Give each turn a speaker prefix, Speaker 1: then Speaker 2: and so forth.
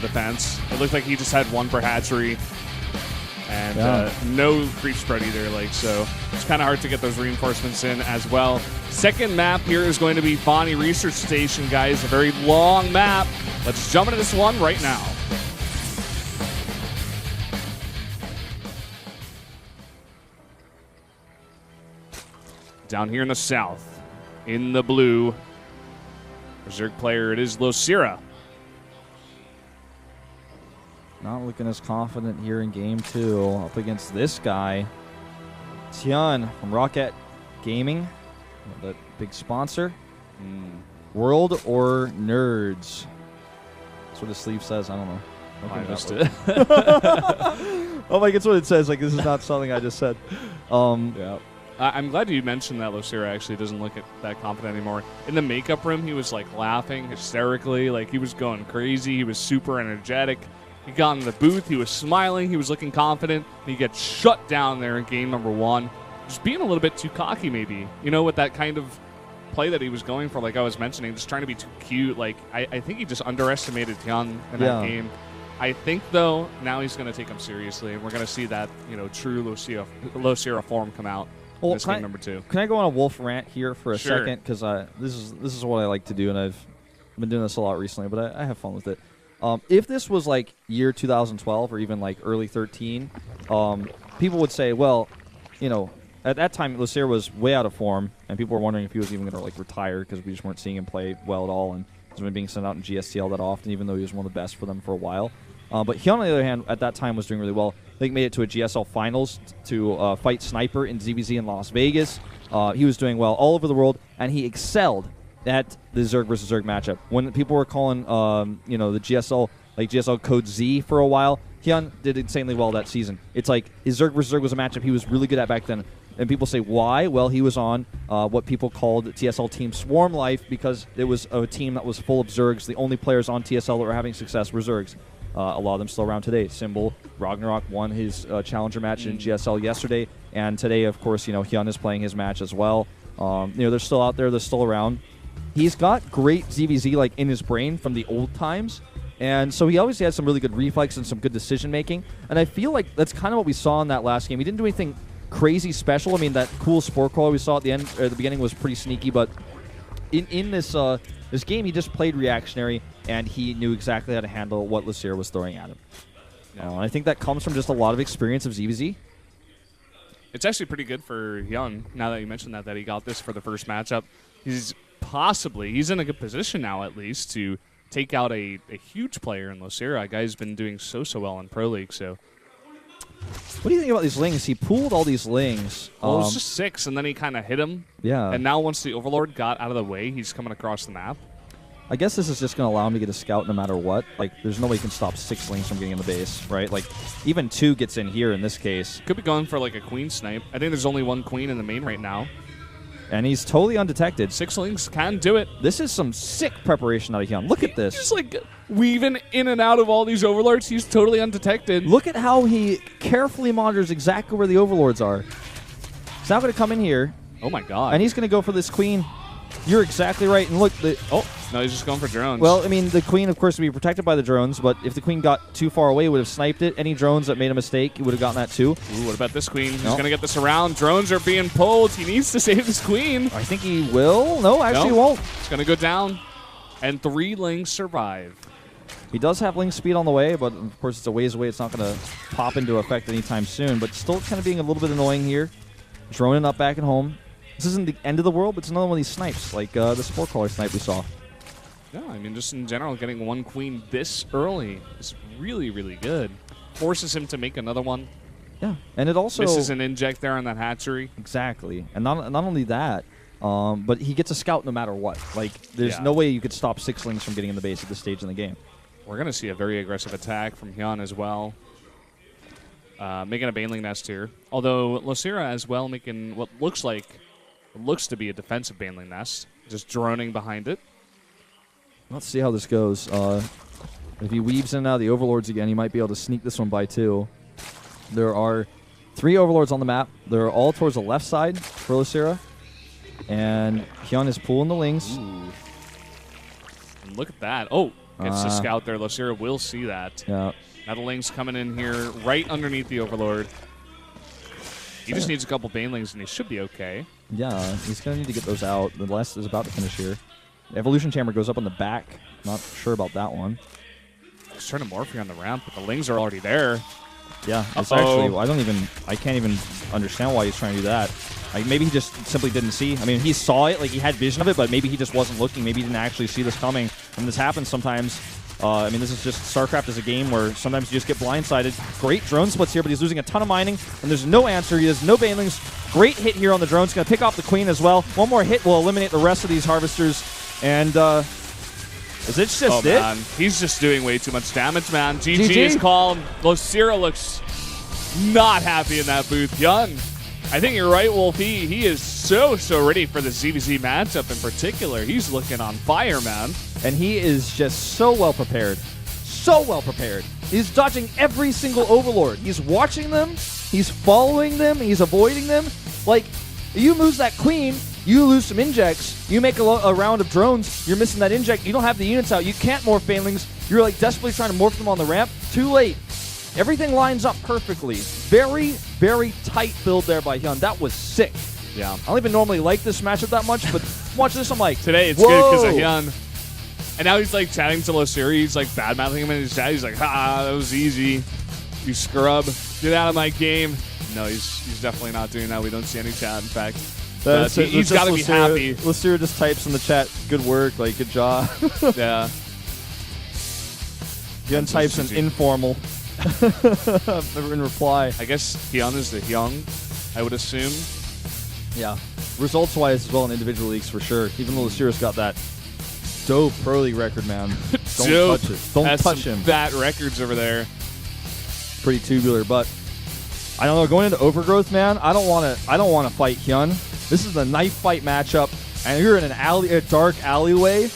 Speaker 1: defense. It looked like he just had one per hatchery. And no creep spread either, so it's kind of hard to get those reinforcements in as well. Second map here is going to be Bonnie Research Station, guys. A very long map. Let's jump into this one right now. Down here in the south, in the blue, Berserk player, it is Losira.
Speaker 2: Not looking as confident here in game 2 up against this guy. HyuN from Rocket Gaming, that big sponsor. World or Nerds? That's what his sleeve says. I don't know.
Speaker 1: I missed it.
Speaker 2: Oh my, that's what it says. Like, this is not something I just said.
Speaker 1: Yeah. I'm glad you mentioned that Losira actually doesn't look that confident anymore. In the makeup room, he was like laughing hysterically. Like, he was going crazy. He was super energetic. He got in the booth. He was smiling. He was looking confident. He gets shut down there in game number 1. Just being a little bit too cocky, maybe. You know, with that kind of play that he was going for, like I was mentioning, just trying to be too cute. Like, I think he just underestimated HyuN in that game. I think, though, now he's going to take him seriously, and we're going to see that, true Losira form come out in this game number 2.
Speaker 2: Can I go on a wolf rant here for a second? Because this is what I like to do, and I've been doing this a lot recently, but I have fun with it. If this was like year 2012 or even like early 13, people would say, well, at that time Losira was way out of form, and people were wondering if he was even going to like retire because we just weren't seeing him play well at all, and he's been being sent out in GSTL that often, even though he was one of the best for them for a while. But HyuN, on the other hand, at that time was doing really well. I think made it to a GSL finals to fight Sniper in ZVZ in Las Vegas. He was doing well all over the world, and he excelled at the Zerg versus Zerg matchup. When people were calling, the GSL, like GSL code Z for a while, HyuN did insanely well that season. It's like his Zerg versus Zerg was a matchup he was really good at back then. And people say, why? Well, he was on what people called TSL Team Swarm Life because it was a team that was full of Zergs. The only players on TSL that were having success were Zergs. A lot of them still around today. Symbol, Ragnarok won his challenger match in GSL yesterday. And today, of course, HyuN is playing his match as well. They're still out there. They're still around. He's got great ZVZ like in his brain from the old times, and so he obviously had some really good reflex and some good decision making. And I feel like that's kind of what we saw in that last game. He didn't do anything crazy special. I mean, that cool sport crawler we saw at the end or the beginning was pretty sneaky, but in this this game he just played reactionary, and he knew exactly how to handle what Losira was throwing at him. And I think that comes from just a lot of experience of ZVZ.
Speaker 1: It's actually pretty good for HyuN, now that you mentioned that he got this for the first matchup. He's in a good position now, at least, to take out a huge player in Losira, a guy who's been doing so well in Pro League. So,
Speaker 2: what do you think about these lings? He pooled all these lings.
Speaker 1: Well, it was just 6, and then he kind of hit him.
Speaker 2: Yeah.
Speaker 1: And now once the Overlord got out of the way, he's coming across the map.
Speaker 2: I guess this is just going to allow him to get a scout no matter what. Like, there's no way you can stop 6 lings from getting in the base, right? Like, even 2 gets in here in this case.
Speaker 1: Could be going for, like, a queen snipe. I think there's only 1 queen in the main right now.
Speaker 2: And he's totally undetected.
Speaker 1: 6 lings can do it.
Speaker 2: This is some sick preparation out of HyuN. Look at this.
Speaker 1: Just, like, weaving in and out of all these Overlords. He's totally undetected.
Speaker 2: Look at how he carefully monitors exactly where the Overlords are. He's now going to come in here.
Speaker 1: Oh, my God.
Speaker 2: And he's going to go for this queen. You're exactly right. And look.
Speaker 1: No, he's just going for drones.
Speaker 2: Well, I mean, the queen, of course, would be protected by the drones, but if the queen got too far away, would have sniped it. Any drones that made a mistake, he would have gotten that too.
Speaker 1: Ooh, what about this queen? He's going to get this around. Drones are being pulled. He needs to save his queen.
Speaker 2: I think he will. No, actually he won't.
Speaker 1: It's going to go down. And 3 lings survive.
Speaker 2: He does have ling speed on the way, but of course it's a ways away. It's not going to pop into effect anytime soon, but still kind of being a little bit annoying here. Droning up back at home. This isn't the end of the world, but it's another one of these snipes, like the sport crawler snipe we saw.
Speaker 1: Yeah, I mean, just in general, getting 1 queen this early is really, really good. Forces him to make another one.
Speaker 2: Yeah, and it also
Speaker 1: misses an inject there on that hatchery.
Speaker 2: Exactly, and not only that, but he gets a scout no matter what. Like, there's no way you could stop 6 lings from getting in the base at this stage in the game.
Speaker 1: We're going to see a very aggressive attack from HyuN as well. Making a baneling nest here. Although Losira as well making what looks to be a defensive baneling nest. Just droning behind it.
Speaker 2: Let's see how this goes. If he weaves in and out of the Overlords again, he might be able to sneak this one by 2. There are 3 Overlords on the map. They're all towards the left side for Losira. And HyuN is pulling the lings.
Speaker 1: Ooh. And look at that. Oh, gets to scout there. Losira will see that.
Speaker 2: Yeah.
Speaker 1: Now the Ling's coming in here right underneath the Overlord. He just needs a couple Banelings, and he should be okay.
Speaker 2: Yeah, he's going to need to get those out. The last is about to finish here. Evolution Chamber goes up on the back. Not sure about that one.
Speaker 1: He's trying to morph here on the ramp, but the Lings are already there.
Speaker 2: Yeah, it's actually, I can't even understand why he's trying to do that. Maybe he just simply didn't see. I mean, he saw it, like he had vision of it, but maybe he just wasn't looking. Maybe he didn't actually see this coming. And this happens sometimes. I mean, this is just StarCraft is a game where sometimes you just get blindsided. Great drone splits here, but he's losing a ton of mining, and there's no answer. He has no Banelings. Great hit here on the drone. He's going to pick off the Queen as well. One more hit will eliminate the rest of these Harvesters. And is it just it?
Speaker 1: Man. He's just doing way too much damage, man. GG is called. Losira looks not happy in that booth. HyuN, I think you're right, Wolfie. He is so ready for the ZVZ matchup in particular. He's looking on fire, man.
Speaker 2: And he is just so well prepared. So well prepared. He's dodging every single Overlord. He's watching them. He's following them. He's avoiding them. Like, you lose that Queen, you lose some injects. You make a round of drones. You're missing that inject. You don't have the units out. You can't morph Banelings. You're like desperately trying to morph them on the ramp. Too late. Everything lines up perfectly. Very, very tight build there by HyuN. That was sick.
Speaker 1: Yeah.
Speaker 2: I don't even normally like this matchup that much, but watch this. I'm like,
Speaker 1: today it's good because of HyuN. And now he's like chatting to Losira. He's like bad-mouthing him in his chat. He's like, that was easy. You scrub. Get out of my game. No, he's definitely not doing that. We don't see any chat, in fact. He's got to be happy.
Speaker 2: Losira just types in the chat, good work, like, good job.
Speaker 1: Yeah.
Speaker 2: HyuN types an informal in reply.
Speaker 1: I guess HyuN is the young, I would assume.
Speaker 2: Yeah. Results-wise as well in individual leagues for sure. Even though Losira's got that dope Pro League record, man. Don't touch it. Don't touch him.
Speaker 1: Fat records over there.
Speaker 2: Pretty tubular, but I don't know. Going into Overgrowth, man, I don't want to fight HyuN. This is a knife fight matchup, and you're in a dark alleyway.